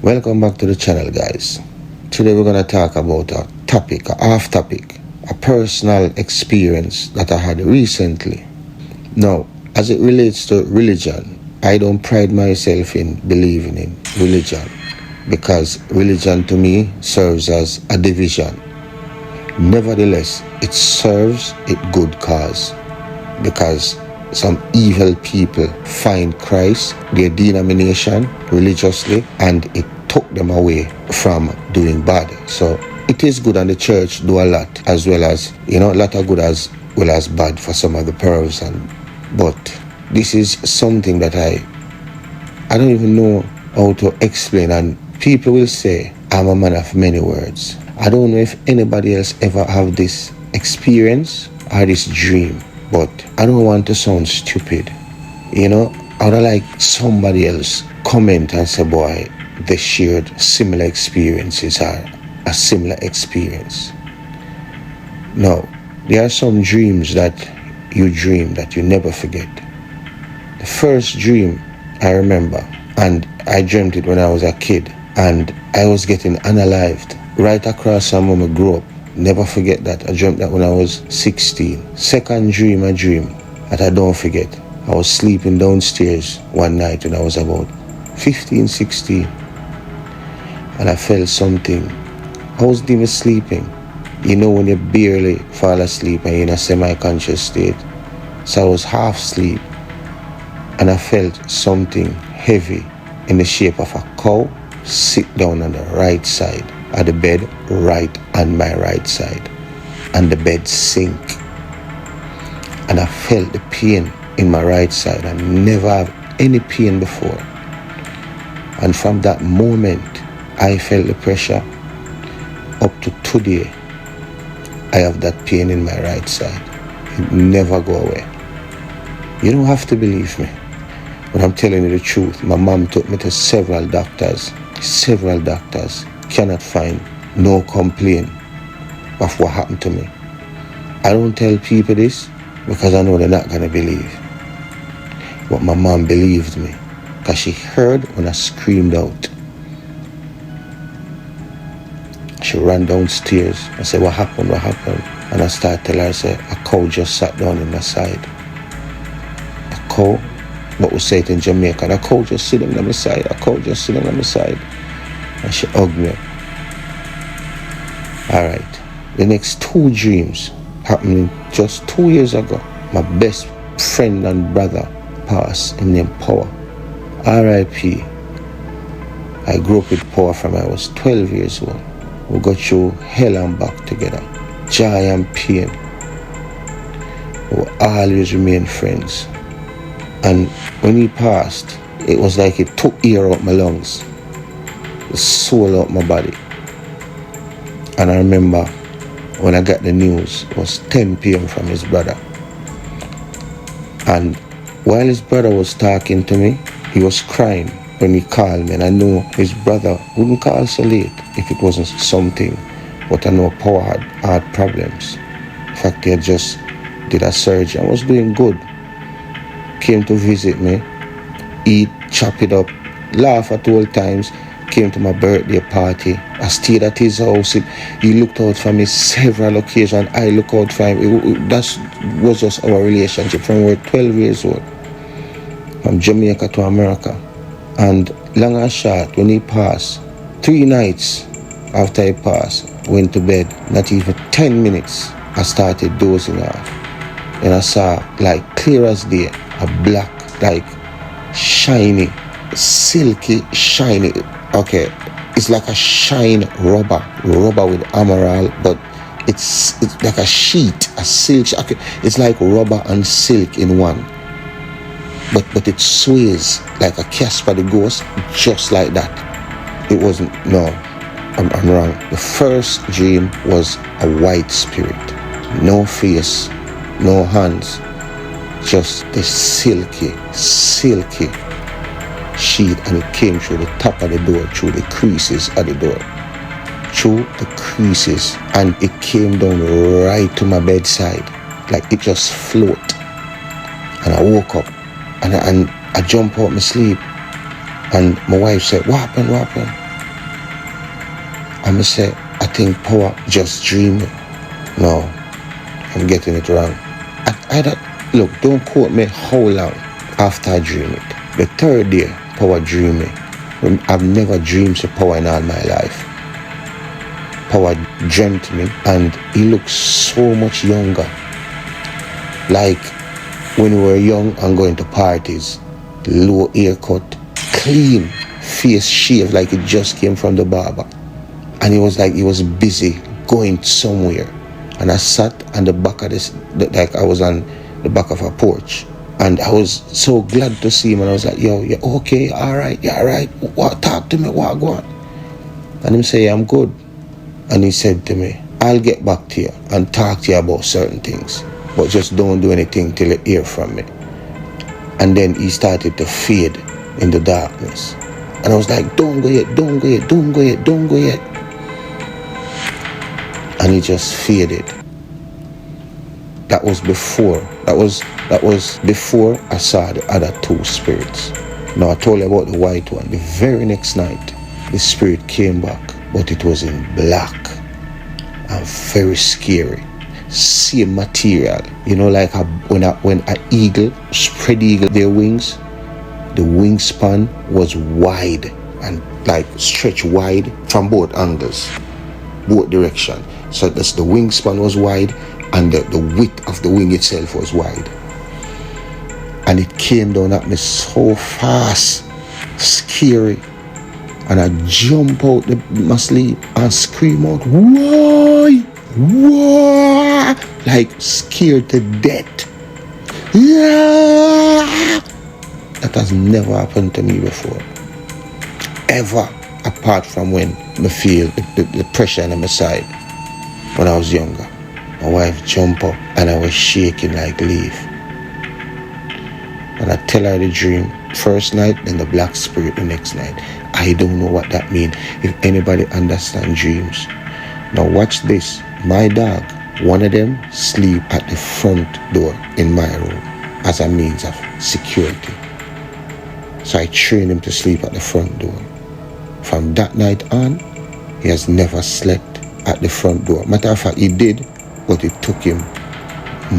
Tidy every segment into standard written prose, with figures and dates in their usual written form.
Welcome back to the channel, guys. Today we're going to talk about a topic, a half topic, a personal experience that I had recently. Now, as it relates to religion, I don't pride myself in believing in religion because religion to me serves as a division. Nevertheless, it serves a good cause because some evil people find Christ, their denomination, religiously, and it took them away from doing bad. So it is good, and the church do a lot, as well as, a lot of good as well as bad for some of the pervs. But this is something that I don't even know how to explain, and people will say I'm a man of many words. I don't know if anybody else ever have this experience or this dream, but I don't want to sound stupid. I would like somebody else comment and say, boy, they shared similar experiences or a similar experience. Now, there are some dreams that you dream that you never forget. The first dream I remember, and I dreamt it when I was a kid, and I was getting unalived right across from where I grew up. Never forget that. I dreamt that when I was 16. Second dream I dreamed that I don't forget. I was sleeping downstairs one night when I was about 15, 16. And I felt something. I wasn't even sleeping. When you barely fall asleep and you're in a semi-conscious state. So I was half asleep. And I felt something heavy in the shape of a cow sit down on the right side of the bed, right on my right side, and the bed sink. And I felt the pain in my right side. I never had any pain before. And from that moment, I felt the pressure. Up to today, I have that pain in my right side. It never go away. You don't have to believe me, but I'm telling you the truth. My mom took me to several doctors. Cannot find no complaint of what happened to me. I don't tell people this because I know they're not going to believe. But my mom believed me because she heard when I screamed out. She ran downstairs. I said, what happened? And I started telling her, I said, a cow just sat down in my side. A cow, what we say it in Jamaica, a cow just sitting on my side. And she hugged me. Alright, the next two dreams happened just 2 years ago. My best friend and brother passed, him named Power. R.I.P. I grew up with Power from I was 12 years old. We got through hell and back together. Joy and pain. We always remain friends. And when he passed, it was like it took air out my lungs. The soul out my body. And I remember when I got the news, it was 10 p.m. from his brother. And while his brother was talking to me, he was crying when he called me. And I knew his brother wouldn't call so late if it wasn't something. But I know Power had problems. In fact, he had just did a surgery. I was doing good. Came to visit me, eat, chop it up, laugh at all times. Came to my birthday party. I stayed at his house. He looked out for me several occasions. I looked out for him. That was just our relationship from we were 12 years old. From Jamaica to America. And long and short, when he passed, 3 nights after he passed, went to bed. Not even 10 minutes, I started dozing off. And I saw, like clear as day, a black, like shiny, silky, shiny. Okay, it's like a shine rubber with emerald, but it's like a sheet, a silk. Okay, it's like rubber and silk in one. But it sways like a Casper the Ghost, just like that. It wasn't. No, I'm wrong. The first dream was a white spirit, no face, no hands, just the silky sheet, and it came through the top of the door, through the creases of the door, and it came down right to my bedside, like it just float. And I woke up, and I jumped out my sleep, and my wife said, what happened? And I say, I think power just dreaming. No, I'm getting it wrong. Look, don't quote me how long after I dream it. The third day, power dreaming. I've never dreamed of power in all my life. Power dreamt me, and he looks so much younger. Like when we were young and going to parties, low haircut, clean, face shaved like it just came from the barber. And he was like, he was busy going somewhere. And I sat on the back of this, like I was on the back of a porch. And I was so glad to see him. And I was like, yo, you're okay, all right, you're all right. What, talk to me, what, go on. And he said, yeah, I'm good. And he said to me, I'll get back to you and talk to you about certain things. But just don't do anything till you hear from me. And then he started to fade in the darkness. And I was like, don't go yet, don't go yet, don't go yet, don't go yet. And he just faded. That was before I saw the other two spirits. Now I told you about the white one. The very next night, the spirit came back, but it was in black and very scary. Same material, you know, like when an eagle, spread eagle their wings, the wingspan was wide and like stretched wide from both angles, both direction. So that's the wingspan was wide and the width of the wing itself was wide. And it came down at me so fast, scary. And I jump out my sleep and scream out, why? Whoa! Like scared to death. Yeah! That has never happened to me before. Ever. Apart from when I feel the pressure on my side when I was younger. My wife jumped up and I was shaking like a leaf. And I tell her the dream first night, then the black spirit the next night. I don't know what that means. If anybody understands dreams. Now watch this. My dog, one of them, sleep at the front door in my room as a means of security. So I train him to sleep at the front door. From that night on, he has never slept at the front door. Matter of fact, he did, but it took him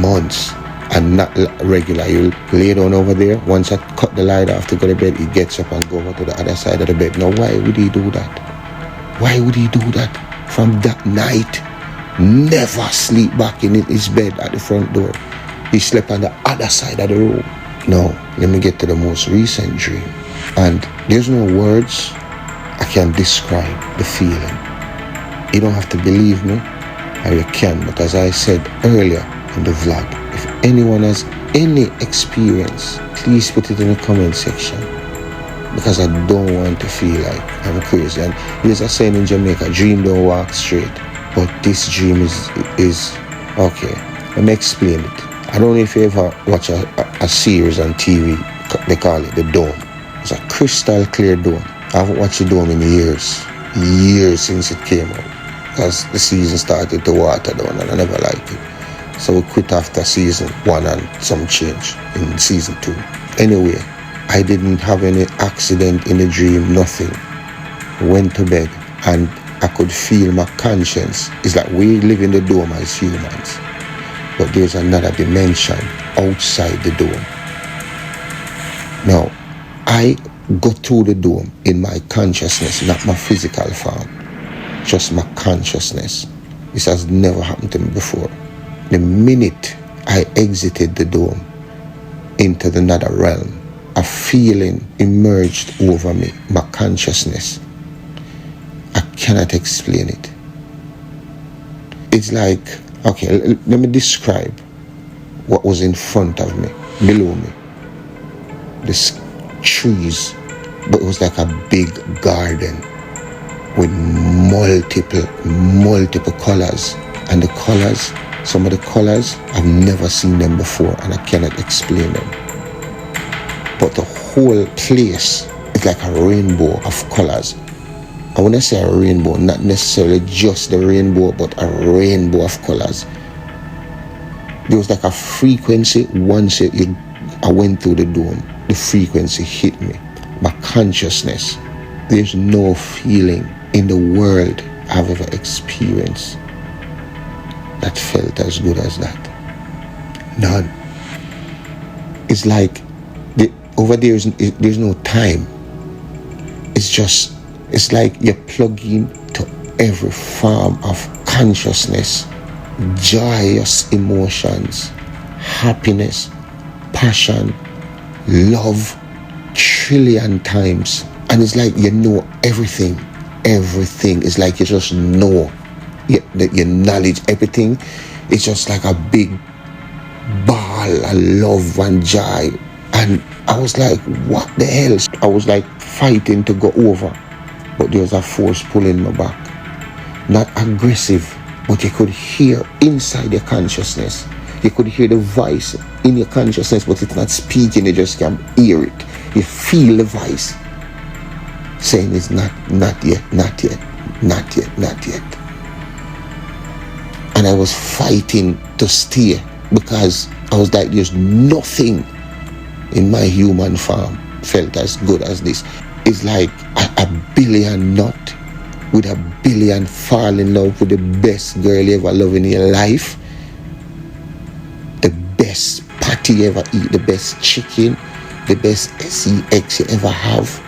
months and not regular. He'll lay down over there. Once I cut the light off to go to bed, he gets up and go over to the other side of the bed. Now, why would he do that? Why would he do that? From that night, never sleep back in his bed at the front door. He slept on the other side of the room. Now, let me get to the most recent dream. And there's no words I can describe the feeling. You don't have to believe me, or you can, but as I said earlier in the vlog, if anyone has any experience, please put it in the comment section, because I don't want to feel like I'm crazy. And there's a saying in Jamaica, dream don't walk straight, but this dream is okay. Let me explain it. I don't know if you ever watch a series on TV, they call it The Dome. It's a crystal clear dome. I haven't watched The Dome in years since it came out, because the season started to water down and I never liked it. So we quit after season 1 and some change in season 2. Anyway, I didn't have any accident in the dream, nothing. Went to bed and I could feel my conscience. It's like we live in the dome as humans, but there's another dimension outside the dome. Now, I go through the dome in my consciousness, not my physical form, just my consciousness. This has never happened to me before. The minute I exited the dome into another realm, a feeling emerged over me, my consciousness. I cannot explain it. It's like, okay, let me describe what was in front of me, below me. These trees, but it was like a big garden with multiple colors. And the colors, some of the colors, I've never seen them before and I cannot explain them. But the whole place is like a rainbow of colors. And when I say a rainbow, not necessarily just the rainbow, but a rainbow of colors. There was like a frequency. Once I went through the dome, the frequency hit me. My consciousness. There's no feeling in the world I've ever experienced that felt as good as that. None. It's like over there there's no time. It's like you're plugging to every form of consciousness, joyous emotions, happiness, passion, love, trillion times. And it's like you know everything. It's like you just know your knowledge, everything. It's just like a big ball of love and joy. And I was like, what the hell? I was like fighting to go over, but there was a force pulling me back. Not aggressive, but you could hear inside your consciousness. You could hear the voice in your consciousness, but it's not speaking. You just can hear it. You feel the voice saying it's not yet. And I was fighting to stay because I was like, there's nothing in my human form felt as good as this. It's like a billion nut with a billion fall in love with the best girl you ever love in your life, the best patty you ever eat, the best chicken, the best sex you ever have,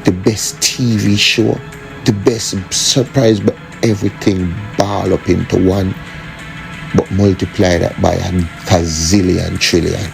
the best TV show, the best surprise, but everything ball up into one, but multiply that by a gazillion trillion,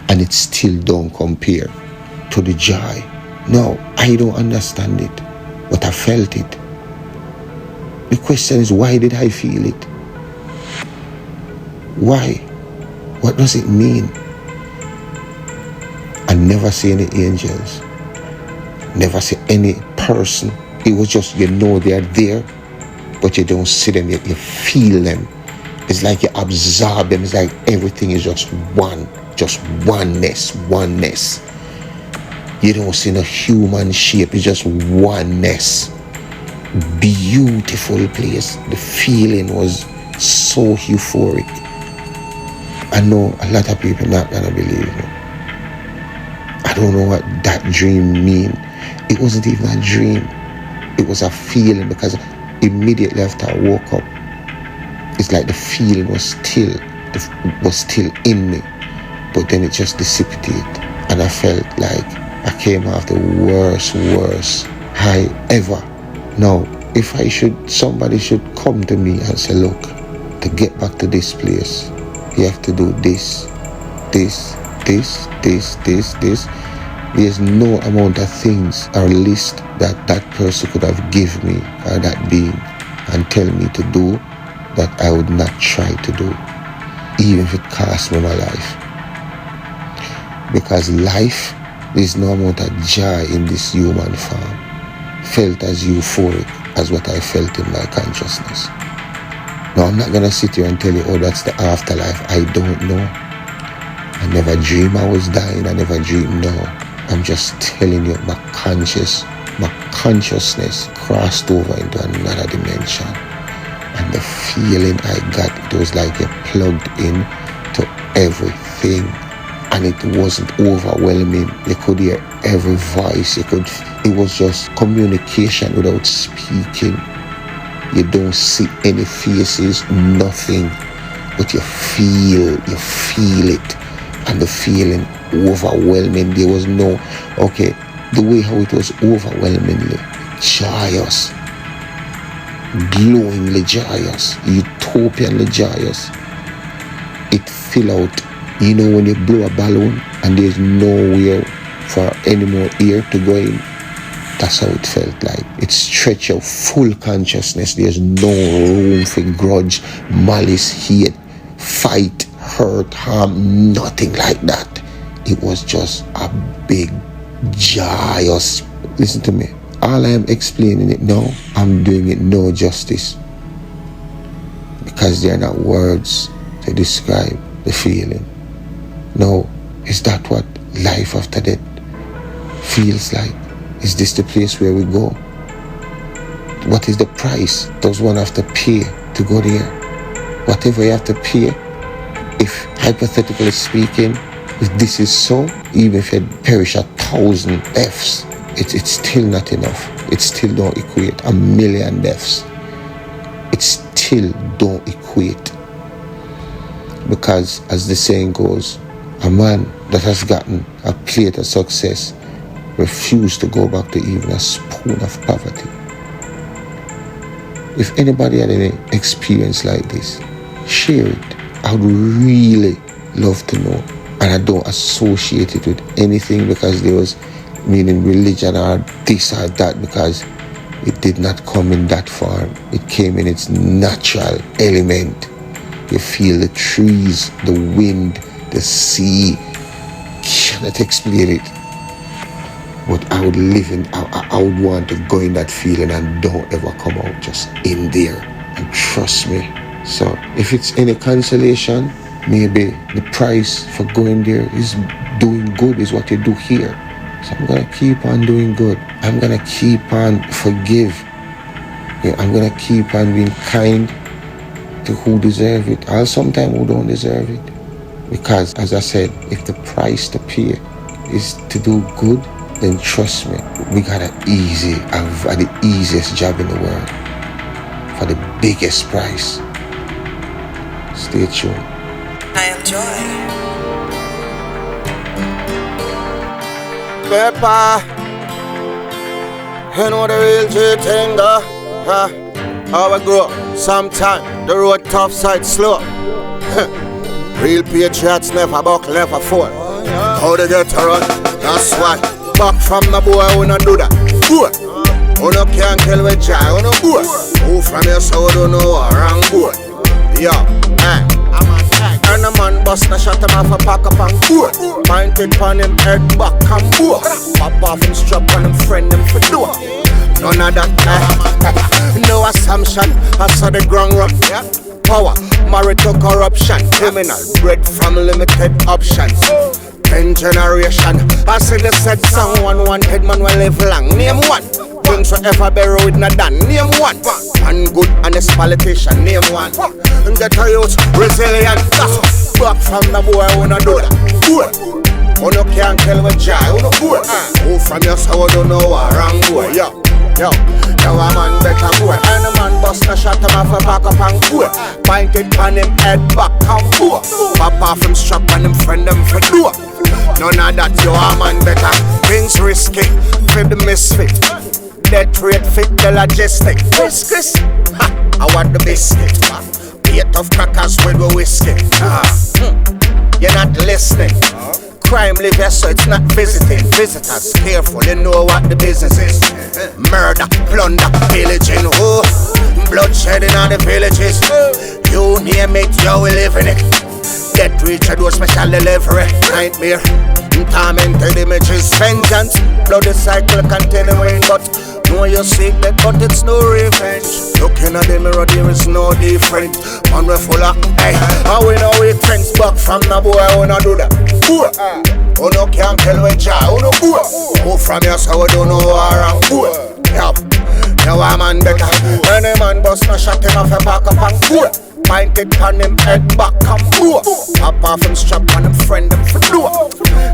and it still don't compare to the joy. No, I don't understand it, but I felt it. The question is, why did I feel it? Why? What does it mean? I never see any angels, never see any person. It was just, you know they're there, but you don't see them yet. You feel them. It's like you absorb them. It's like everything is just one, just oneness. You don't see no human shape. It's just oneness. Beautiful place. The feeling was so euphoric. I know a lot of people not gonna believe me. I don't know what that dream mean. It wasn't even a dream. It was a feeling, because immediately after I woke up, it's like the feeling was still in me, but then it just dissipated, and I felt like I came off the worst high ever. Now, if somebody should come to me and say, look, to get back to this place, you have to do this. There's no amount of things or list that person could have given me, or that being, and tell me to do, that I would not try to do, even if it cost me my life. Because life, there's no amount of joy in this human form felt as euphoric as what I felt in my consciousness. Now, I'm not going to sit here and tell you, oh, that's the afterlife. I don't know. I never dreamed I was dying. I never dreamed, no. I'm just telling you, my consciousness crossed over into another dimension. And the feeling I got, it was like you plugged in to everything. And it wasn't overwhelming. You could hear every voice. It was just communication without speaking. You don't see any faces, nothing. But you feel it. And the feeling overwhelming. There was no, the way how it was overwhelmingly joyous, glowingly joyous, utopianly joyous. It fill out, when you blow a balloon and there's nowhere for any more air to go in. That's how it felt like. It stretched out full consciousness. There's no room for grudge, malice, hate, fight, hurt, harm, nothing like that. It was just a big, joyous. Listen to me. All I am explaining it now, I'm doing it no justice, because they are not words to describe the feeling. No, is that what life after death feels like? Is this the place where we go? What is the price does one have to pay to go there? Whatever you have to pay, if hypothetically speaking, if this is so, even if you perish 1,000 deaths, it's still not enough. it still don't equate 1,000,000 deaths. It still don't equate. Because as the saying goes, a man that has gotten a plate of success refused to go back to even a spoon of poverty. If anybody had any experience like this, share it. I would really love to know. And I don't associate it with anything because there was meaning religion or this or that, because it did not come in that form. It came in its natural element. You feel the trees, the wind, the sea. Cannot explain it. But I would live in, I would want to go in that feeling and don't ever come out, just in there. And trust me. So if it's any consolation, maybe the price for going there is doing good, is what you do here. So I'm going to keep on doing good. I'm going to keep on forgive. Yeah, I'm going to keep on being kind to who deserve it, or sometimes who don't deserve it. Because, as I said, if the price to pay is to do good, then trust me, we got the easiest job in the world for the biggest price. Stay tuned. I enjoy. Pepper, you know the real G thing, huh? How we grow? Sometime the road tough, side slow. Real patriots never buckle, never fall. How they get to run? That's why. Back from the boy who not do that. Boy, who no can't kill with joy, who no boy. Who from your soul don't know a wrong boy. Yo, and a man bust a shot him off a pack up and boy. Pointed pon him head back and boy. Pop off him strap on him friend him for door. None of that, no assumption. I saw the ground rock, power, married to corruption. Criminal, bred from limited options. 10 generation, I see the said song. One wanted man will live long. Name one. Things forever bury with no done. Name one. One good honest politician. Name one. And get a youth resilient. Back from the boy who no do that. Boy, who no can't kill with joy. Who no boy. Who from your soul don't know a wrong boy. Yo, a man better boy. And a man bust a shot him off a back up and boy. Pointed on him head back and boy. Pop off him strap on him friend them for door. None of that, you a man better. Things risky, fit the misfit. Death rate fit the logistic. Chris, I want the biscuit. Eight of crackers with the whiskey. You're not listening. Crime live here, so it's not visiting. Visitors, careful, you know what the business is. Murder, plunder, pillaging, bloodshed in all the villages. You name it, you will live in it. Get rich, I do special delivery. Nightmare, tormented images. Vengeance, bloody cycle continuing. But know you seek that, but it's no revenge. Looking at the mirror, there is no different. One we full of, hey, how we know we friends. Back from the boy, who no do that. Boy, who no can't tell with joy. Who no boy, who from your soul don't know around. Boy, yeah, now a man better. Any man bust no shot him off a back up and boy. Pointed on him head back and boy. Pop off him strap on him friend him for door.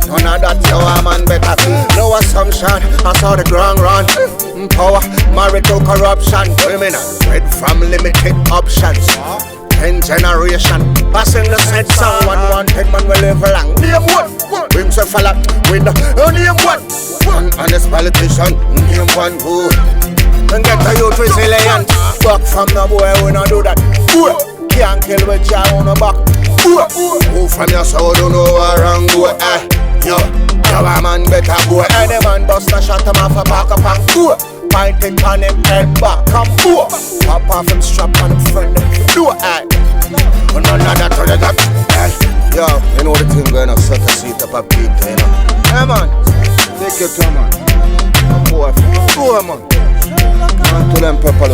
None of that, you a man better. No assumption, I saw the ground run. Power, married to corruption. Criminal, bred from limited options. 10 generation, passing the said song. One wanted man will live long. Name one, brings a fella with the name one. One honest politician, name one who. And get a youth resilient. Back from the boy who no do that. Boy, can't kill with joy on the back. Boy, who from your soul don't know a wrong boy. Yo, a man better boy. Any man bust a shot him off a back up and boy. Pointed on him head back and boy. Pop off him strap on him friend him for door. None of that to the top. Yo, you know the thing going to set a seat up a beat, you know. Hey man, take your time man. Boy, man. To them people.